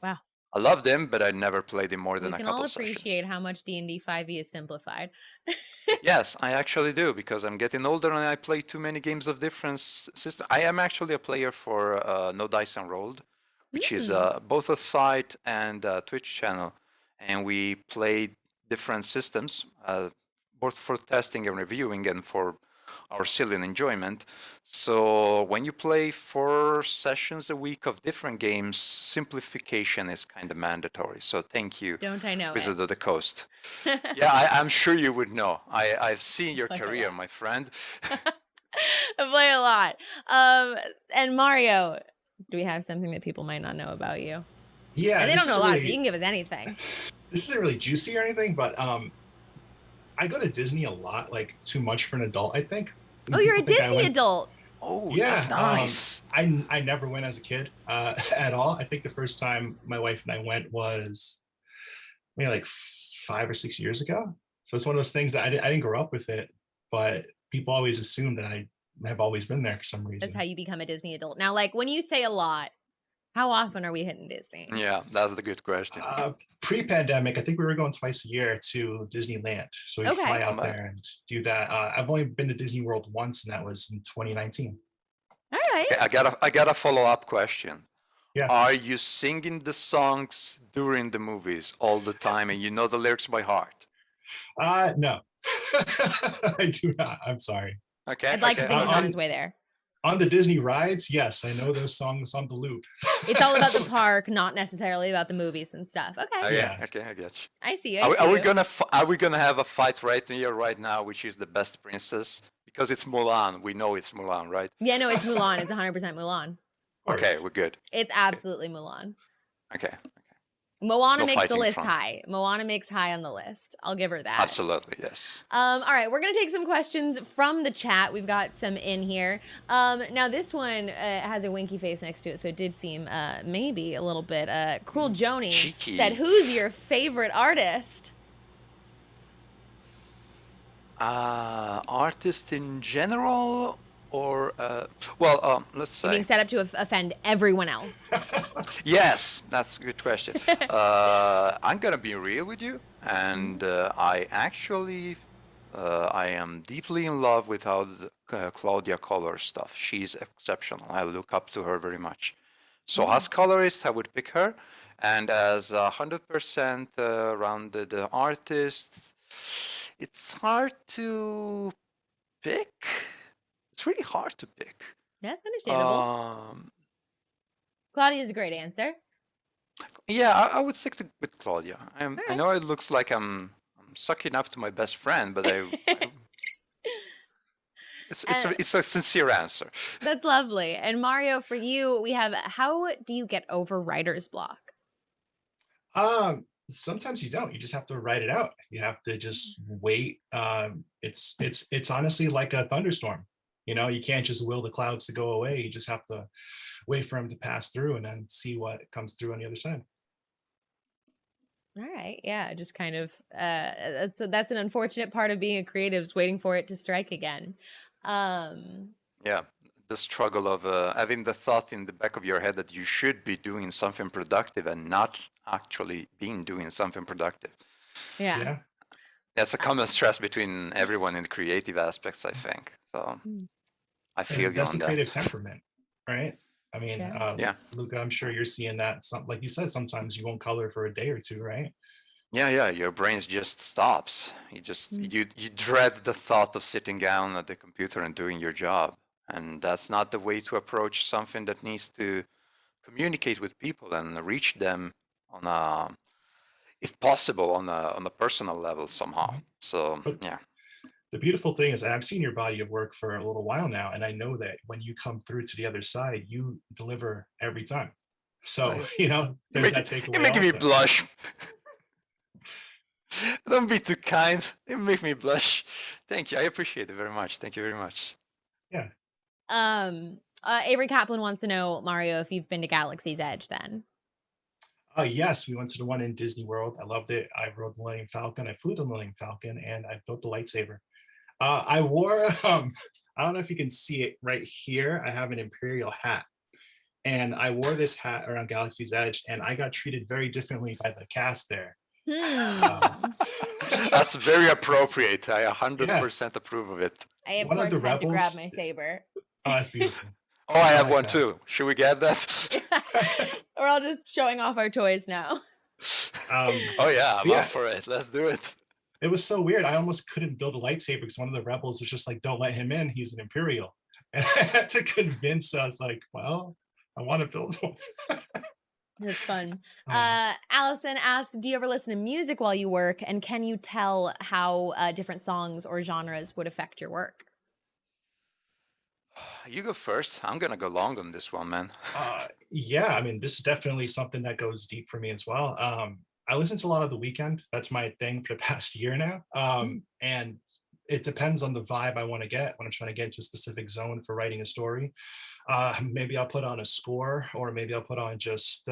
Wow. I loved him, but I never played him more than a We can couple all sessions. appreciate how much D&D 5e is simplified. Yes, I actually do, because I'm getting older and I play too many games of different systems. I am actually a player for No Dice Unrolled, which is both a site and a Twitch channel, and we play different systems, both for testing and reviewing and for our silly enjoyment. So when you play 4 sessions a week of different games, simplification is kind of mandatory. So thank you, Don't I know Wizard it? of the Coast. Yeah, I'm sure you would know. I've seen your Like a career, lot. my friend. I play a lot. And Mario, do we have something that people might not know about you? Yeah, And they this don't know a isn't lot, really, so you can give us anything. This isn't really juicy or anything, but I go to Disney a lot, like too much for an adult, I think. Oh, you're a People think I Disney went. adult. Oh, Yeah, that's nice. I never went as a kid at all. I think the first time my wife and I went was maybe like 5 or 6 years ago. So it's one of those things that I didn't grow up with it, but people always assume that I have always been there for some reason. That's how you become a Disney adult. Now, like when you say a lot, how often are we hitting Disney? Yeah, that's the good question. Pre-pandemic, I think we were going twice a year to Disneyland. So we fly out there and do that. I've only been to Disney World once, and that was in 2019. All right. Okay, I got a follow-up question. Yeah. Are you singing the songs during the movies all the time and you know the lyrics by heart? No. I do not. I'm sorry. Okay. I'd like to think he's on his way there. On the Disney rides, yes, I know those songs on the loop. It's all about the park, not necessarily about the movies and stuff. Okay. Yeah. Okay, I get you. I see you. Are we gonna have a fight right here, right now, which is the best princess? Because it's Mulan. We know it's Mulan, right? Yeah, no, it's Mulan. It's 100% Mulan. Okay, we're good. It's absolutely Mulan. Okay. Moana makes the list high. Moana makes high on the list. I'll give her that. Absolutely, yes. All right, we're gonna take some questions from the chat. We've got some in here. Now this one has a winky face next to it, so it did seem maybe a little bit cruel. Joni cheeky. Said, "Who's your favorite artist?" Artist in general, or let's say. Being set up to offend everyone else. Yes, that's a good question. I'm gonna be real with you, and I actually, I am deeply in love with how Claudia colors stuff. She's exceptional. I look up to her very much. So as colorist, I would pick her, and as 100% rounded artist, it's hard to pick. It's really hard to pick. That's understandable. Claudia's a great answer. Yeah, I would stick with Claudia. I know it looks like I'm sucking up to my best friend, but it's a sincere answer. That's lovely. And Mario, for you, we have, how do you get over writer's block? Sometimes you don't. You just have to write it out. You have to just wait. It's honestly like a thunderstorm. You can't just will the clouds to go away. You just have to wait for them to pass through and then see what comes through on the other side. All right. Yeah. Just kind of that's an unfortunate part of being a creative is waiting for it to strike again. Yeah, the struggle of having the thought in the back of your head that you should be doing something productive and not actually being doing something productive. Yeah. Yeah. That's a common stress between everyone in the creative aspects, I think. So I feel And you that's on the creative that. temperament, right? I mean, Yeah. Yeah. Luca, I'm sure you're seeing that. Like you said, sometimes you won't color for a day or two, right? Yeah, your brain just stops. You dread the thought of sitting down at the computer and doing your job. And that's not the way to approach something that needs to communicate with people and reach them on a, if possible, on a personal level somehow. Mhm. So But yeah. the beautiful thing is, I've seen your body of work for a little while now, and I know that when you come through to the other side, you deliver every time. So, Like, there's that you're takeaway making me also. blush. Don't be too kind. You make me blush. Thank you. I appreciate it very much. Thank you very much. Yeah. Avery Kaplan wants to know, Mario, if you've been to Galaxy's Edge then. Yes, we went to the one in Disney World. I loved it. I rode the Millennium Falcon. I flew the Millennium Falcon, and I built the lightsaber. I wore, I don't know if you can see it right here. I have an Imperial hat. And I wore this hat around Galaxy's Edge, and I got treated very differently by the cast there. That's very appropriate. I Yeah, 100% approve of it. I of one of course the had to grab rebels. my saber. Oh, that's beautiful. Oh, I have like one that. too. Should we get that? We're all just showing off our toys now. Oh yeah, I'm yeah, up for it. Let's do it. it was so weird. I almost couldn't build a lightsaber because one of the rebels was just like, "Don't let him in. He's an Imperial." And I had to convince us, like, "Well, I want to build one." That's fun. Oh. Allison asked, do you ever listen to music while you work? And can you tell how different songs or genres would affect your work? You go first. I'm gonna go long on this one, man. Yeah, I mean, this is definitely something that goes deep for me as well. I listen to a lot of The Weeknd. That's my thing for the past year now. And it depends on the vibe I want to get when I'm trying to get into a specific zone for writing a story. Maybe I'll put on a score, or maybe I'll put on just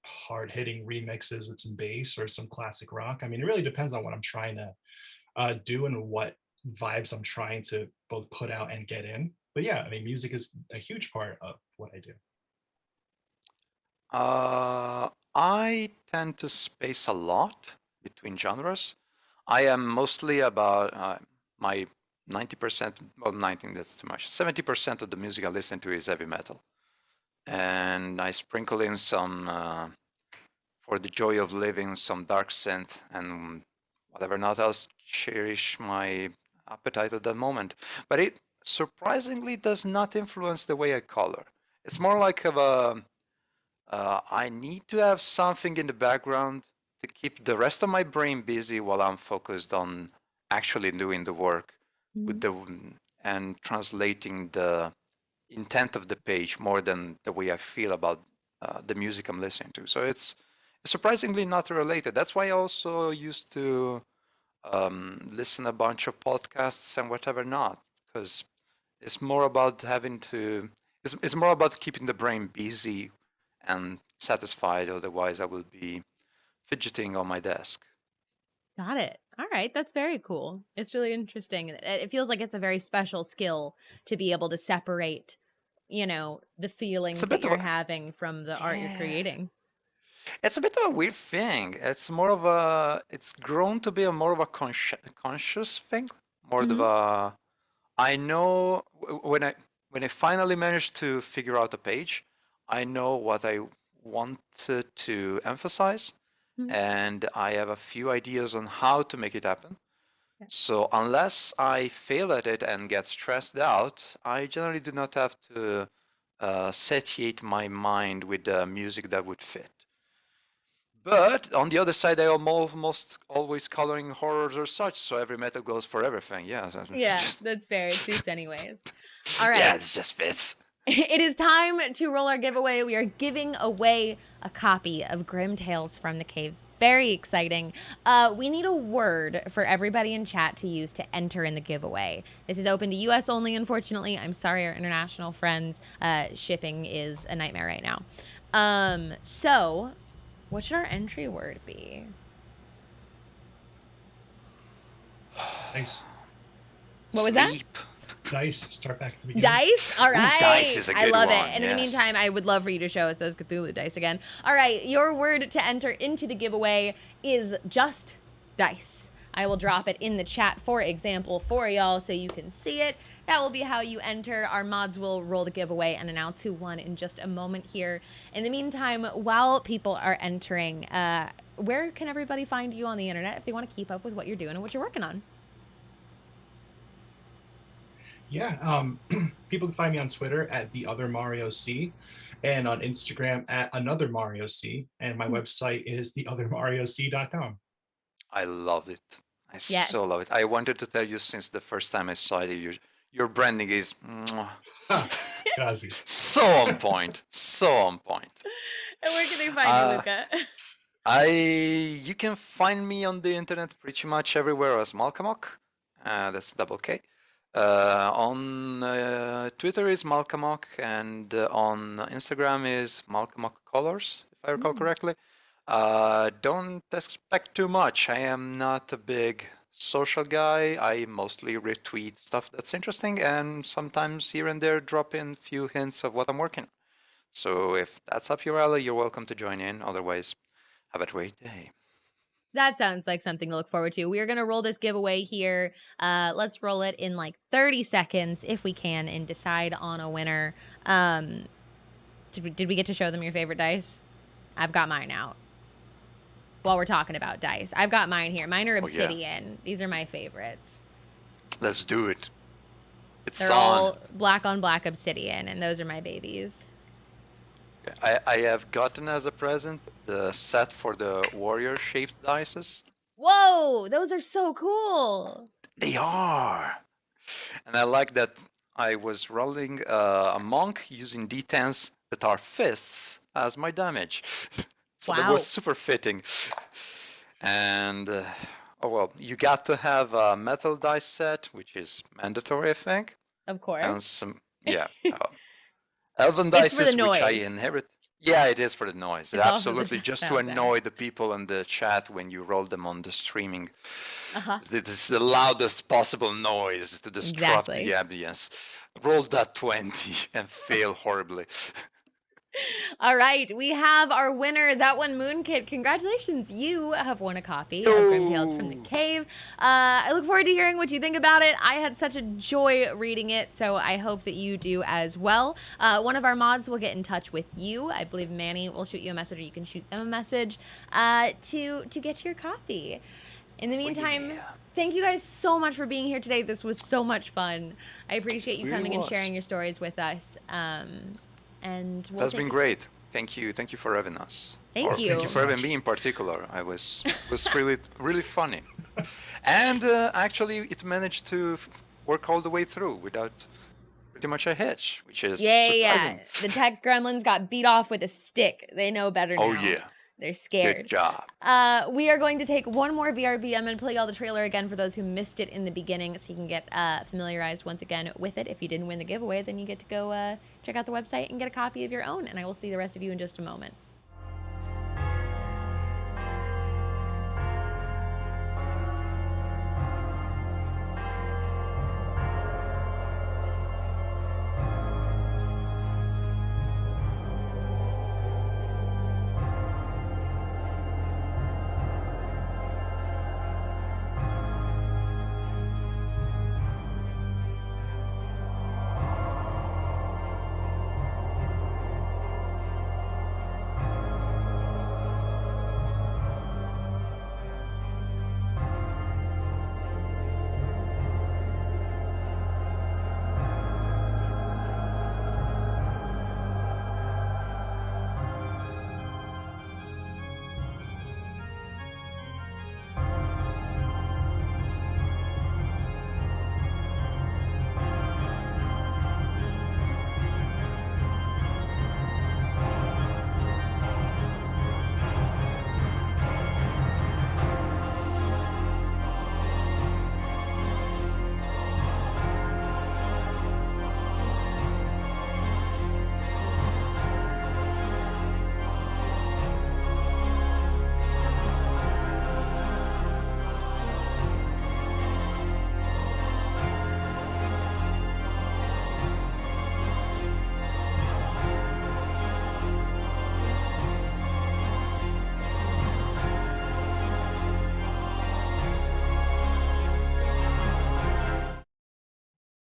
hard hitting remixes with some bass or some classic rock. I mean, it really depends on what I'm trying to do and what vibes I'm trying to both put out and get in. But yeah, I mean, music is a huge part of what I do. I tend to space a lot between genres. I am mostly about my 90%, well, 19, that's too much. 70% of the music I listen to is heavy metal. And I sprinkle in some, for the joy of living, some dark synth and whatever not else cherish my appetite at that moment. But it surprisingly does not influence the way I color. It's more like of a I need to have something in the background to keep the rest of my brain busy while I'm focused on actually doing the work with the and translating the intent of the page more than the way I feel about the music I'm listening to. So it's surprisingly not related. That's why I also used to listen a bunch of podcasts and whatever not, because it's more about having to. It's more about keeping the brain busy and satisfied. Otherwise, I will be fidgeting on my desk. Got it. All right. That's very cool. It's really interesting. It feels like it's a very special skill to be able to separate, the feelings It's a that bit of you're a having from the art you're creating. It's a bit of a weird thing. It's more of a. It's grown to be a more of a conscious thing. More of a. I know when I finally managed to figure out a page, I know what I wanted to emphasize, and I have a few ideas on how to make it happen. Yeah. So unless I fail at it and get stressed out, I generally do not have to satiate my mind with the music that would fit. But on the other side, I am almost always coloring horrors or such, so every metal goes for everything. Yeah. Yeah, that's fair. It suits anyways. All right. Yeah, it just fits. It is time to roll our giveaway. We are giving away a copy of Grimm Tales from the Cave. Very exciting. We need a word for everybody in chat to use to enter in the giveaway. This is open to US only, unfortunately. I'm sorry, our international friends. Shipping is a nightmare right now. So, what should our entry word be? Dice. What was that? Sleep. Dice. Start back at the beginning. Dice? All right. Dice is a I good love one, it. And in the yes. meantime, I would love for you to show us those Cthulhu dice again. All right. Your word to enter into the giveaway is just dice. I will drop it in the chat, for example, for y'all so you can see it. That will be how you enter. Our mods will roll the giveaway and announce who won in just a moment here. In the meantime, while people are entering, where can everybody find you on the internet if they want to keep up with what you're doing and what you're working on? Yeah, people can find me on Twitter at the other Mario C, and on Instagram at another Mario C, and my website is theothermarioc.com. I love it. I Yes. so love it. I wanted to tell you since the first time I saw it, your branding is Grazie. so on point. So on point. And where can they find you, Luca? You can find me on the internet pretty much everywhere as Malkamok. That's double K. On Twitter is Malkamok, and on Instagram is Malkamok Colors, if I recall correctly. Don't expect too much. I am not a big social guy. I mostly retweet stuff that's interesting, and sometimes here and there drop in a few hints of what I'm working on. So if that's up your alley, you're welcome to join in. Otherwise, have a great day. That sounds like something to look forward to. We are going to roll this giveaway here. Let's roll it in like 30 seconds if we can and decide on a winner. Did we get to show them your favorite dice? I've got mine out. While we're talking about dice, I've got mine here. Mine are obsidian. Yeah. These are my favorites. Let's do it. They're all black on black obsidian, and those are my babies. I have gotten as a present the set for the warrior-shaped dices. Whoa, those are so cool. They are. And I like that I was rolling a monk using d10s that are fists as my damage. So that was super fitting. And, oh well, you got to have a metal dice set, which is mandatory, I think. Of course. And some, yeah. Elven dices, which I inherit. Yeah, it is for the noise. It's absolutely, just to annoy the people in the chat when you roll them on the streaming. This is the loudest possible noise to disrupt the ambience. Roll that 20 and fail horribly. All right, we have our winner. That one, Moonkit. Congratulations, you have won a copy of Grimm Tales from the Cave. I look forward to hearing what you think about it. I had such a joy reading it, so I hope that you do as well. One of our mods will get in touch with you. I believe Manny will shoot you a message, or you can shoot them a message to get your copy. In the meantime, thank you guys so much for being here today. This was so much fun. I appreciate you coming and sharing your stories with us. And that's been great. Thank you for having us. Thank you. Thank you for having me in particular. It was really funny, and actually it managed to work all the way through without pretty much a hitch, which is surprising. Yeah. The tech gremlins got beat off with a stick. They know better now. Oh yeah. They're scared. Good job. We are going to take one more BRB. I'm going to play y'all the trailer again for those who missed it in the beginning, so you can get familiarized once again with it. If you didn't win the giveaway, then you get to go check out the website and get a copy of your own. And I will see the rest of you in just a moment.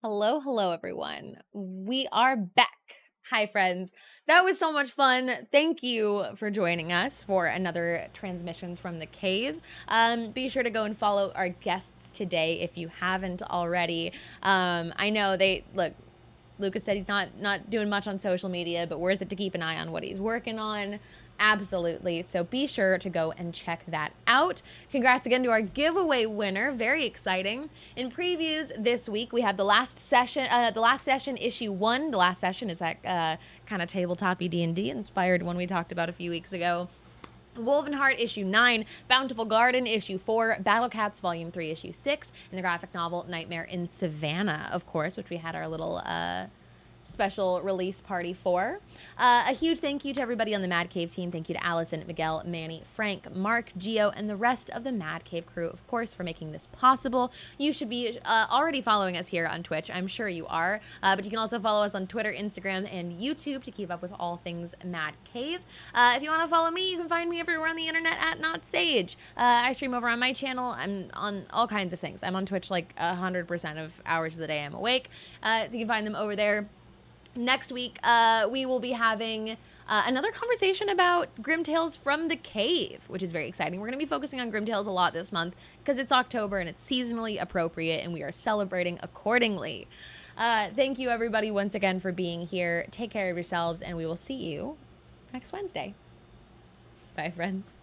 Hello, everyone. We are back. Hi, friends. That was so much fun. Thank you for joining us for another Transmissions from the Cave. Be sure to go and follow our guests today if you haven't already. I know Luca said he's not doing much on social media, but worth it to keep an eye on what he's working on. Absolutely. So be sure to go and check that out. Congrats again to our giveaway winner. Very exciting. In previews this week, we have the last session issue 1. The last session is that kind of tabletop-y D&D inspired one we talked about a few weeks ago. Woven Heart issue 9, Bountiful Garden issue 4, Battle Cats volume 3 issue 6, and the graphic novel Nightmare in Savannah, of course, which we had our little special release party for. A huge thank you to everybody on the Mad Cave team. Thank you to Allison, Miguel, Manny, Frank, Mark, Gio, and the rest of the Mad Cave crew, of course, for making this possible. You should be already following us here on Twitch. I'm sure you are. But you can also follow us on Twitter, Instagram, and YouTube to keep up with all things Mad Cave. If you want to follow me, you can find me everywhere on the internet at NotSage. I stream over on my channel. I'm on all kinds of things. I'm on Twitch like 100% of hours of the day I'm awake. So you can find them over there. Next week, we will be having another conversation about Grimm Tales from the Cave, which is very exciting. We're going to be focusing on Grimm Tales a lot this month because it's October and it's seasonally appropriate and we are celebrating accordingly. Thank you, everybody, once again for being here. Take care of yourselves, and we will see you next Wednesday. Bye, friends.